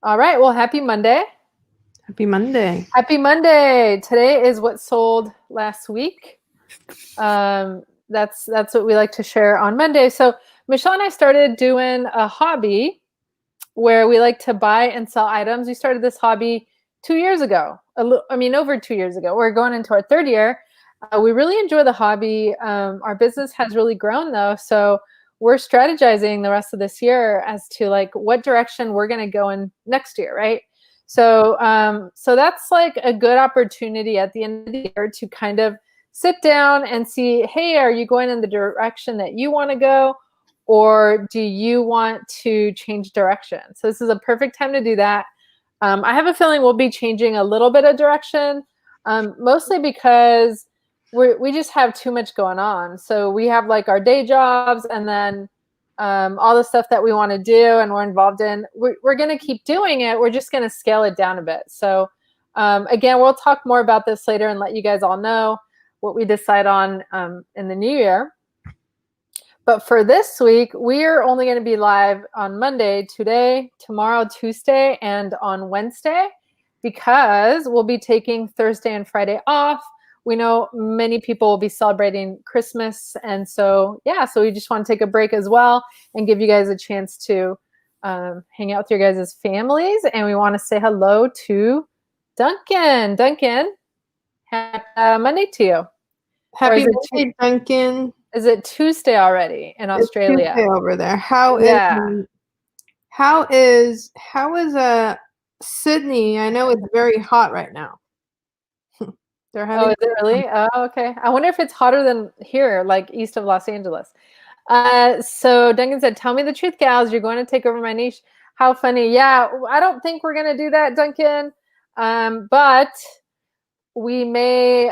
All right. Well, happy Monday. Happy Monday. Happy Monday. Today is what sold last week. That's what we like to share on Monday. So Michelle and I started doing a hobby where we like to buy and sell items. We started this hobby 2 years ago. Over 2 years ago. We're going into our third year. We really enjoy the hobby. Our business has really grown though. So we're strategizing the rest of this year as to like what direction we're going to go in next year, right? So that's like a good opportunity at the end of the year to kind of sit down and see, hey, are you going in the direction that you want to go? Or do you want to change direction? So this is a perfect time to do that. I have a feeling we'll be changing a little bit of direction, mostly because we just have too much going on. So we have like our day jobs and then all the stuff that we want to do and we're involved in. We're going to keep doing it. We're just going to scale it down a bit. So again, we'll talk more about this later and let you guys all know what we decide on in the new year. But for this week, we are only going to be live on Monday, today, tomorrow, Tuesday, and on Wednesday because we'll be taking Thursday and Friday off. We know many people will be celebrating Christmas. And so we just want to take a break as well and give you guys a chance to hang out with your guys' families. And we want to say hello to Duncan. Duncan, happy Monday to you. Happy Monday, Duncan. Is it Tuesday already in Australia? It's Tuesday over there. How is Sydney? I know it's very hot right now. Oh, is it really? Oh, okay. I wonder if it's hotter than here, like east of Los Angeles. So Duncan said, tell me the truth, gals. You're going to take over my niche. How funny. Yeah, I don't think we're going to do that, Duncan. But we may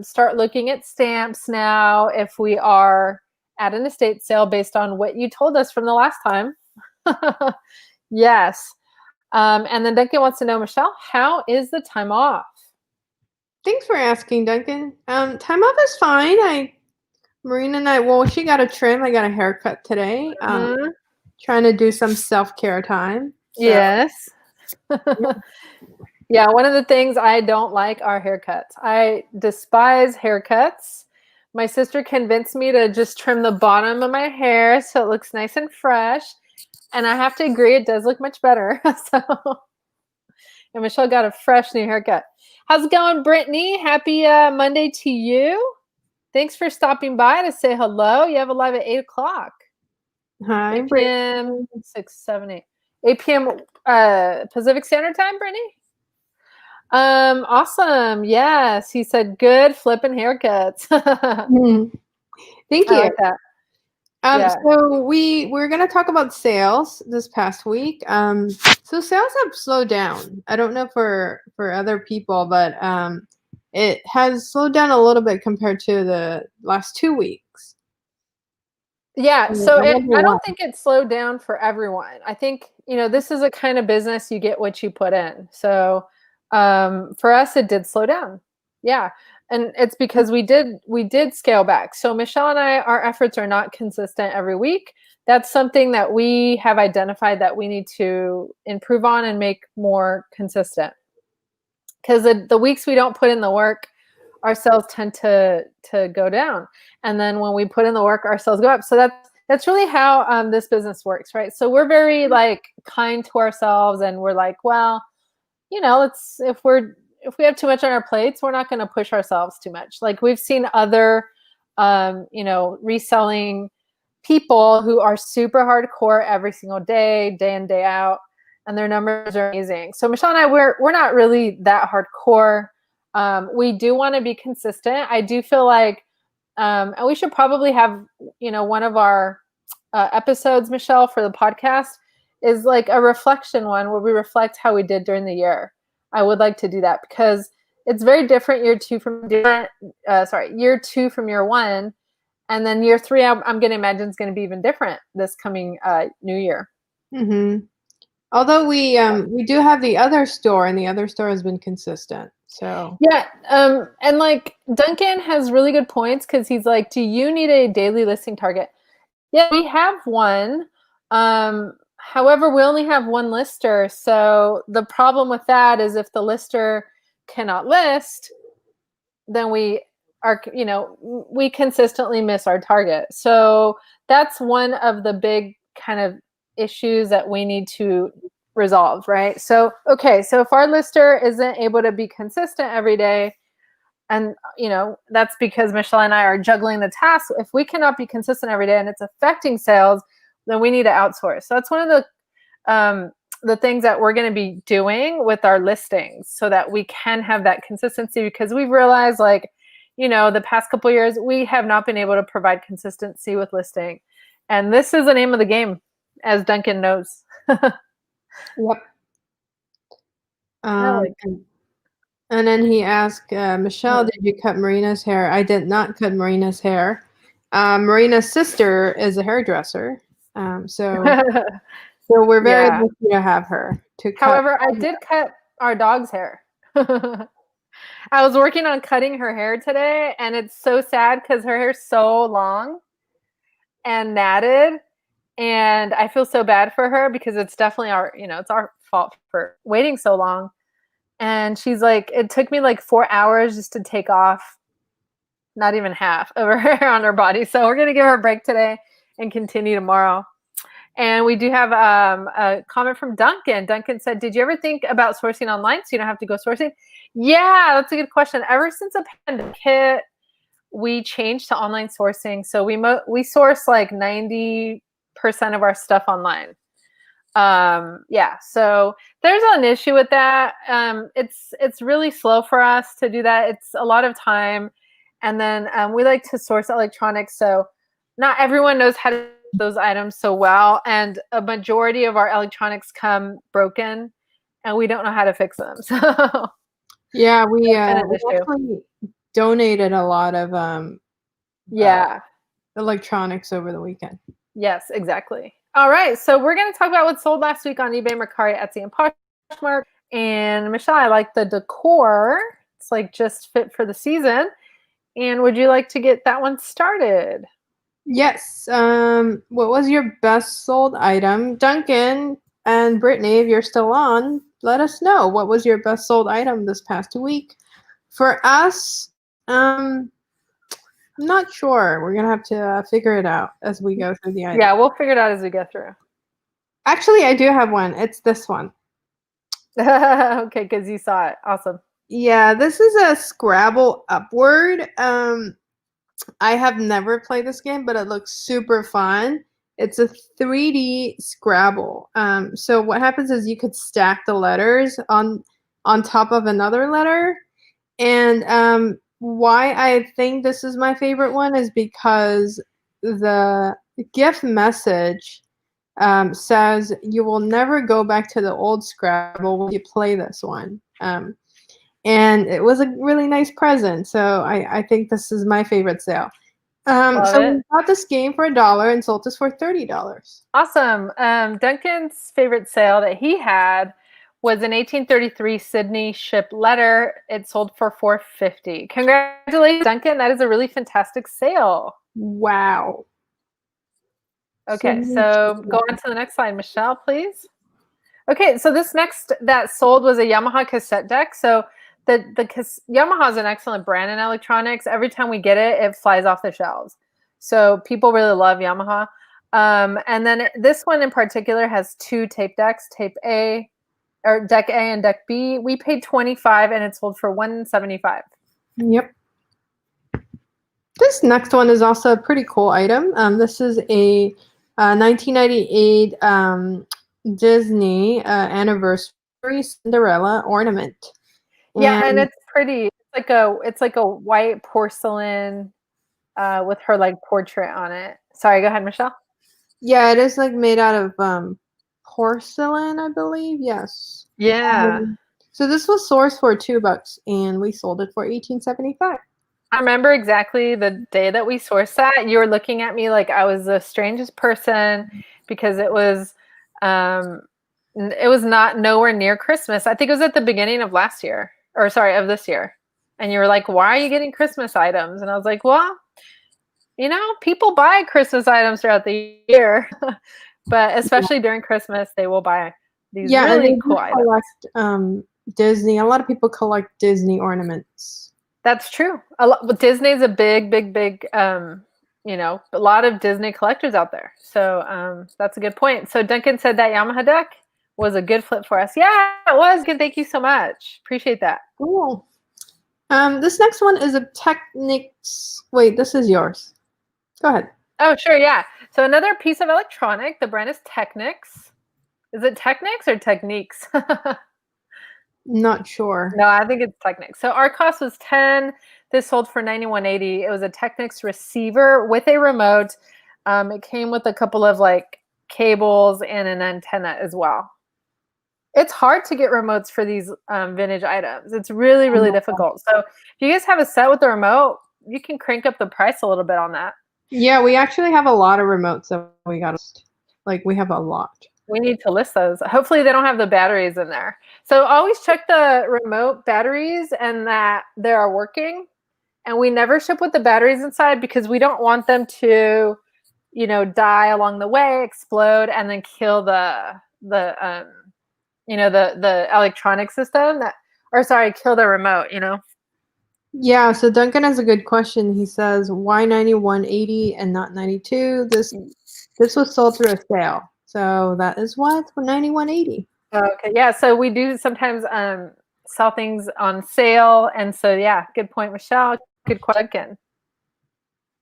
start looking at stamps now if we are at an estate sale based on what you told us from the last time. Yes. And then Duncan wants to know, Michelle, how is the time off? Thanks for asking, Duncan. Time off is fine. Marina and I, she got a trim. I got a haircut today. Trying to do some self-care time. So. Yes. Yeah, one of the things I don't like are haircuts. I despise haircuts. My sister convinced me to just trim the bottom of my hair so it looks nice and fresh. And I have to agree, it does look much better. And Michelle got a fresh new haircut. How's it going, Brittany? Happy Monday to you. Thanks for stopping by to say hello. You have a live at 8 o'clock. Hi, 8 p.m. 6, 7, 8. 8 p.m. Pacific Standard Time, Brittany? Awesome. Yes, he said good flipping haircuts. Thank you. I like that. So we're gonna talk about sales this past week. So sales have slowed down. I don't know for other people, but it has slowed down a little bit compared to the last 2 weeks. Yeah, so I don't think it slowed down for everyone. I think, this is a kind of business you get what you put in. So for us, it did slow down. Yeah. And it's because we did scale back. So Michelle and I, our efforts are not consistent every week. That's something that we have identified that we need to improve on and make more consistent. Because the weeks we don't put in the work, our sales tend to go down. And then when we put in the work, our sales go up. So that's really how this business works, right? So we're very like kind to ourselves and we're like, well, if we have too much on our plates, we're not going to push ourselves too much. Like we've seen other, reselling people who are super hardcore every single day in, day out, and their numbers are amazing. So Michelle and I, we're not really that hardcore. We do want to be consistent. I do feel like, and we should probably have, one of our episodes, Michelle, for the podcast is like a reflection one where we reflect how we did during the year. I would like to do that because it's very different year two from year one. And then year three, I'm going to imagine is going to be even different this coming new year. Mm-hmm. Although we do have the other store and the other store has been consistent. So yeah. And like Duncan has really good points because he's like, do you need a daily listing target? Yeah, we have one. However, we only have one lister. So the problem with that is if the lister cannot list, then we are, we consistently miss our target. So that's one of the big kind of issues that we need to resolve, right? So, okay, so if our lister isn't able to be consistent every day, and that's because Michelle and I are juggling the tasks. If we cannot be consistent every day and it's affecting sales, then we need to outsource. So that's one of the things that we're going to be doing with our listings so that we can have that consistency, because we've realized, like, the past couple of years, we have not been able to provide consistency with listing. And this is the name of the game, as Duncan knows. Yep. And then he asked, Michelle, did you cut Marina's hair? I did not cut Marina's hair. Marina's sister is a hairdresser. So we're very lucky to have her to cut. However, I did cut our dog's hair. I was working on cutting her hair today, and it's so sad because her hair's so long and matted, and I feel so bad for her because it's definitely it's our fault for waiting so long. And she's like, it took me like 4 hours just to take off not even half of her hair on her body. So we're going to give her a break today and continue tomorrow. And we do have a comment from Duncan. Duncan said, did you ever think about sourcing online so you don't have to go sourcing? Yeah, that's a good question. Ever since the pandemic hit, we changed to online sourcing. So we source like 90% of our stuff online. So there's an issue with that. It's really slow for us to do that. It's a lot of time. And then we like to source electronics. So not everyone knows how to do those items so well. And a majority of our electronics come broken and we don't know how to fix them. So yeah, we actually donated a lot of electronics over the weekend. Yes, exactly. All right, so we're going to talk about what sold last week on eBay, Mercari, Etsy, and Poshmark. And Michelle, I like the decor. It's like just fit for the season. And would you like to get that one started? Yes. What was your best sold item? Duncan and Brittany, if you're still on, let us know. What was your best sold item this past week? For us, I'm not sure. We're going to have to figure it out as we go through the item. Yeah, we'll figure it out as we go through. Actually, I do have one. It's this one. Okay, because you saw it. Awesome. Yeah, this is a Scrabble Upward. I have never played this game, but it looks super fun. It's a 3D Scrabble. So what happens is you could stack the letters on top of another letter. And why I think this is my favorite one is because the gift message says you will never go back to the old Scrabble when you play this one. And it was a really nice present. So I think this is my favorite sale. So we bought this game for $1 and sold this for $30. Awesome. Duncan's favorite sale that he had was an 1833 Sydney ship letter. It sold for $4.50. Congratulations, Duncan. That is a really fantastic sale. Wow. Okay, so go on to the next slide, Michelle, please. Okay, so this next that sold was a Yamaha cassette deck. So Yamaha is an excellent brand in electronics. Every time we get it, it flies off the shelves. So people really love Yamaha. And then this one in particular has two tape decks, tape A, or deck A and deck B. We paid $25 and it sold for $175. Yep. This next one is also a pretty cool item. This is a 1998 Disney anniversary Cinderella ornament. Yeah, and it's pretty. It's like a white porcelain with her like portrait on it. Sorry, go ahead, Michelle. Yeah, it is like made out of porcelain, I believe. Yes. Yeah. So this was sourced for $2 and we sold it for $18.75. I remember exactly the day that we sourced that. You were looking at me like I was the strangest person because it was not nowhere near Christmas. I think it was at the beginning of last year. Or sorry, of this year. And you were like, why are you getting Christmas items? And I was like, well, people buy Christmas items throughout the year. but especially during Christmas, they will buy these Yeah, and they really do cool items. collect Disney. A lot of people collect Disney ornaments. That's true. Disney's a big, big, big. You know, a lot of Disney collectors out there. So that's a good point. So Duncan said that Yamaha duck was a good flip for us. Yeah, it was. Good. Thank you so much. Appreciate that. Cool. This next one is a Technics. Wait, this is yours. Go ahead. Oh, sure. Yeah. So another piece of electronic. The brand is Technics. Is it Technics or Techniques? Not sure. No, I think it's Technics. So our cost was 10. This sold for 91.80. It was a Technics receiver with a remote. It came with a couple of like cables and an antenna as well. It's hard to get remotes for these vintage items. It's really, really difficult. So if you guys have a set with the remote, you can crank up the price a little bit on that. Yeah, we actually have a lot of remotes that we got. Like we have a lot. We need to list those. Hopefully they don't have the batteries in there. So always check the remote batteries and that they are working. And we never ship with the batteries inside because we don't want them to, you know, die along the way, explode, and then kill the electronic system kill the remote, you know. Yeah, so Duncan has a good question. He says, why 91.80 and not 92? This was sold through a sale. So that is why it's for 91.80. Okay, yeah. So we do sometimes sell things on sale, and so yeah, good point, Michelle. Good question.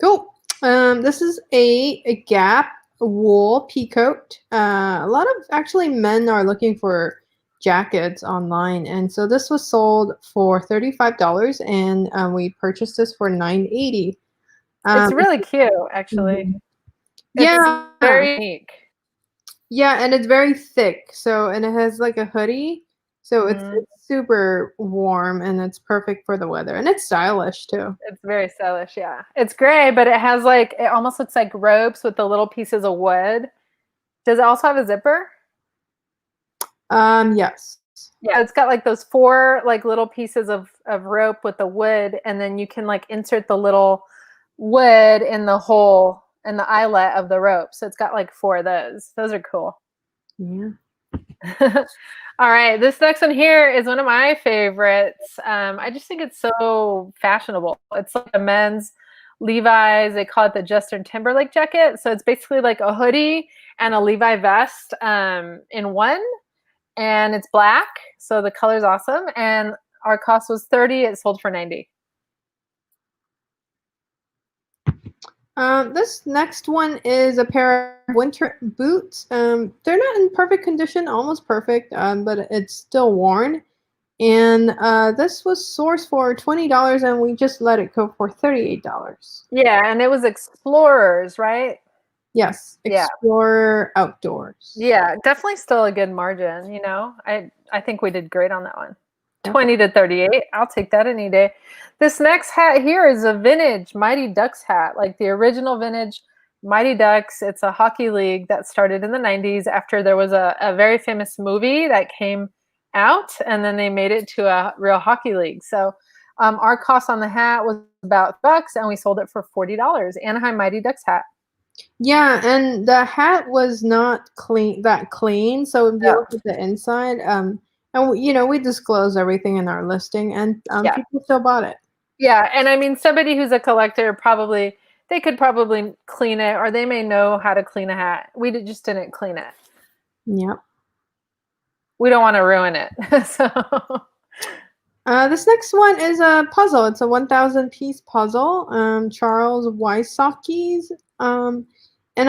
Cool. This is a Gap wool peacoat. A lot of actually men are looking for jackets online, and so this was sold for $35, and we purchased this for $9.80. It's really cute, actually. Yeah, it's very unique. Yeah, and it's very thick. So, and it has like a hoodie. So it's super warm and it's perfect for the weather. And it's stylish too. It's very stylish, yeah. It's gray, but it has like, it almost looks like ropes with the little pieces of wood. Does it also have a zipper? Yes. Yeah, it's got like those 4 like little pieces of rope with the wood, and then you can like insert the little wood in the hole and the eyelet of the rope. So it's got like 4 of those. Those are cool. Yeah. All right, this next one here is one of my favorites. I just think it's so fashionable. It's like a men's Levi's. They call it the Justin Timberlake jacket. So it's basically like a hoodie and a Levi vest in one, and it's black. So the color's awesome. And our cost was 30. It sold for 90. This next one is a pair of winter boots. They're not in perfect condition, almost perfect, but it's still worn. And this was sourced for $20, and we just let it go for $38. Yeah, and it was Explorers, right? Yes, Explorer Outdoors. Yeah, definitely still a good margin, you know. I think we did great on that one. 20 to 38. I'll take that any day. This next hat here is a vintage Mighty Ducks hat, like the original vintage Mighty Ducks. It's a hockey league that started in the 90s after there was a very famous movie that came out, and then they made it to a real hockey league. So our cost on the hat was about $1, and we sold it for $40. Anaheim Mighty Ducks hat. Yeah, and the hat was not that clean. So if you look at the inside, and you know, we disclose everything in our listing, and people still bought it. Yeah, and I mean, somebody who's a collector they could probably clean it, or they may know how to clean a hat. We just didn't clean it. Yep. We don't want to ruin it. So this next one is a puzzle. It's a 1,000 piece puzzle. Charles Wysocki's. And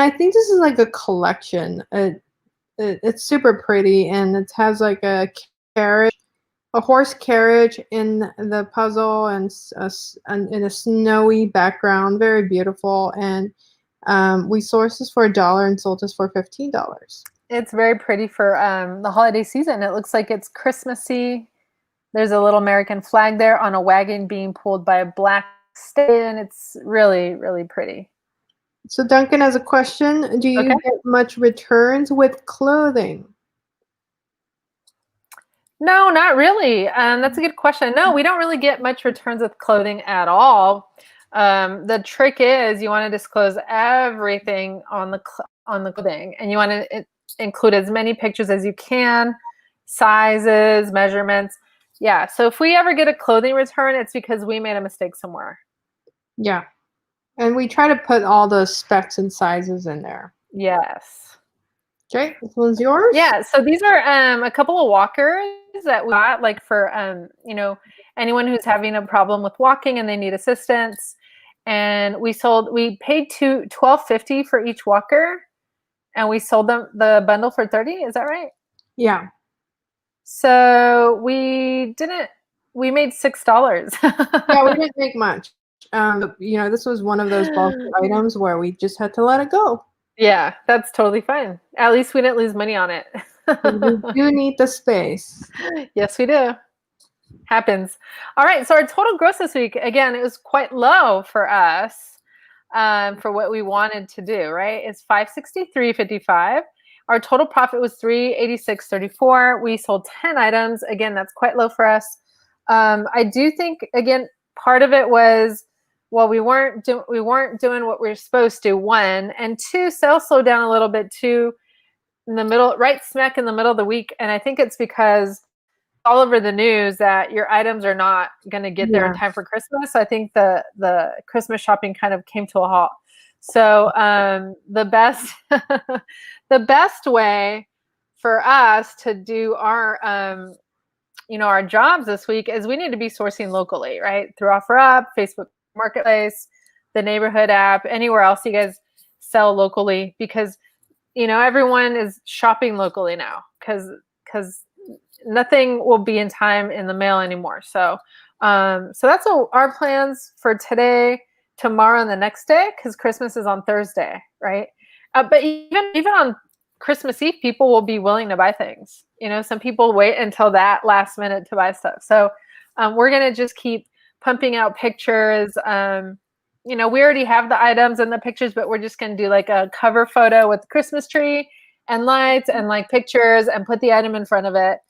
I think this is like a collection. It's super pretty, and it has like a carriage, a horse carriage in the puzzle, and in a snowy background. Very beautiful. And we sourced this for $1 and sold this for $15. It's very pretty for the holiday season. It looks like it's Christmassy. There's a little American flag there on a wagon being pulled by a black stallion. It's really, really pretty. So Duncan has a question. Do you get much returns with clothing? No, not really. That's a good question. No, we don't really get much returns with clothing at all. The trick is you want to disclose everything on the on the clothing, and you want to include as many pictures as you can, sizes, measurements. Yeah. So if we ever get a clothing return, it's because we made a mistake somewhere. Yeah. And we try to put all the specs and sizes in there. Yes. Okay, this one's yours? Yeah. So these are a couple of walkers that we got, like for anyone who's having a problem with walking and they need assistance. And we paid $12.50 for each walker, and we sold them the bundle for $30. Is that right? Yeah. So we made $6. Yeah, we didn't make much. This was one of those bulk items where we just had to let it go. Yeah, that's totally fine. At least we didn't lose money on it. We do need the space. Yes, we do. Happens. All right, so our total gross this week, again, it was quite low for us for what we wanted to do, right? It's $563.55. Our total profit was $386.34. We sold 10 items. Again, that's quite low for us. I do think, again, part of it was, well, we weren't doing what we were supposed to, one, and two, sales slowed down a little bit too, in the middle, right smack in the middle of the week. And I think it's because all over the news that your items are not going to get there in time for Christmas. So I think the Christmas shopping kind of came to a halt. So the best the best way for us to do our our jobs this week is we need to be sourcing locally, right? Through OfferUp, Facebook Marketplace, the neighborhood app, anywhere else you guys sell locally, because everyone is shopping locally now because nothing will be in time in the mail anymore. So so that's our plans for today, tomorrow, and the next day, because Christmas is on Thursday, right? But even on Christmas Eve, people will be willing to buy things. Some people wait until that last minute to buy stuff. So we're going to just keep pumping out pictures. We already have the items and the pictures, but we're just going to do like a cover photo with the Christmas tree and lights and like pictures and put the item in front of it.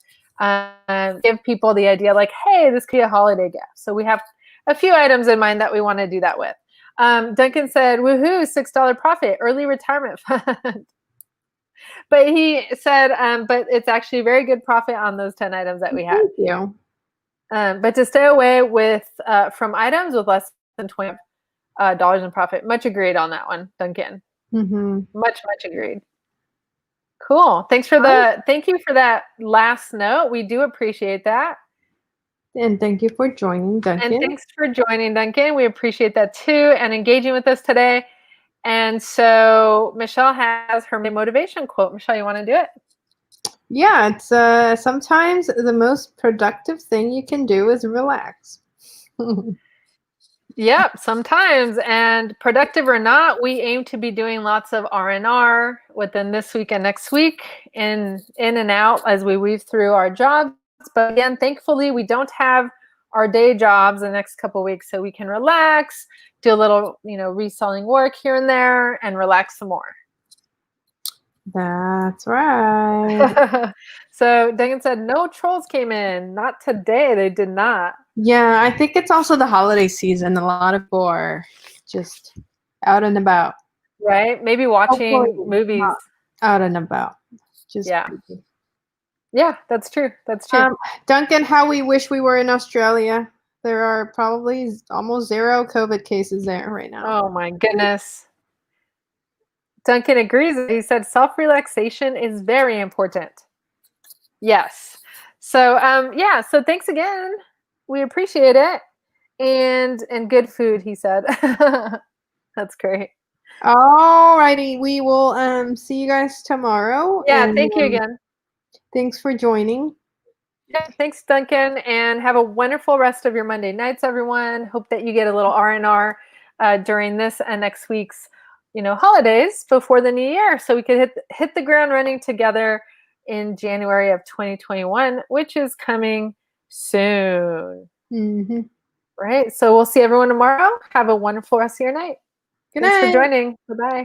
Give people the idea like, hey, this could be a holiday gift. So we have a few items in mind that we want to do that with. Duncan said, woohoo, $6 profit, early retirement fund. But he said, but it's actually very good profit on those 10 items that we have. Thank you. But to stay away from items with less than $20 in profit. Much agreed on that one, Duncan. Mm-hmm. Much agreed. Cool. Thank you for that last note. We do appreciate that. And thank you for joining, Duncan. And thanks for joining, Duncan. We appreciate that too, and engaging with us today. And so Michelle has her motivation quote. Michelle, you want to do it? Yeah, it's sometimes the most productive thing you can do is relax. Yep, sometimes. And productive or not, we aim to be doing lots of R&R within this week and next week, in and out as we weave through our jobs. But again, thankfully, we don't have our day jobs the next couple of weeks, so we can relax, do a little, reselling work here and there, and relax some more. That's right. So Duncan said, no trolls came in. Not today. They did not. Yeah, I think it's also the holiday season. A lot of people are just out and about. Right? Maybe watching movies. Out and about. Just yeah. Yeah, that's true. That's true. Duncan, how we wish we were in Australia. There are probably almost 0 COVID cases there right now. Oh my goodness. Duncan agrees. He said self-relaxation is very important. Yes. So so thanks again. We appreciate it. And good food, he said. That's great. All righty. We will see you guys tomorrow. Yeah, thank you again. Thanks for joining. Yeah, thanks, Duncan, and have a wonderful rest of your Monday nights, everyone. Hope that you get a little R&R during this and next week's, holidays before the new year, so we could hit the ground running together in January of 2021, which is coming soon. Mm-hmm. Right. So we'll see everyone tomorrow. Have a wonderful rest of your night. Good Thanks night. for joining. Bye-bye.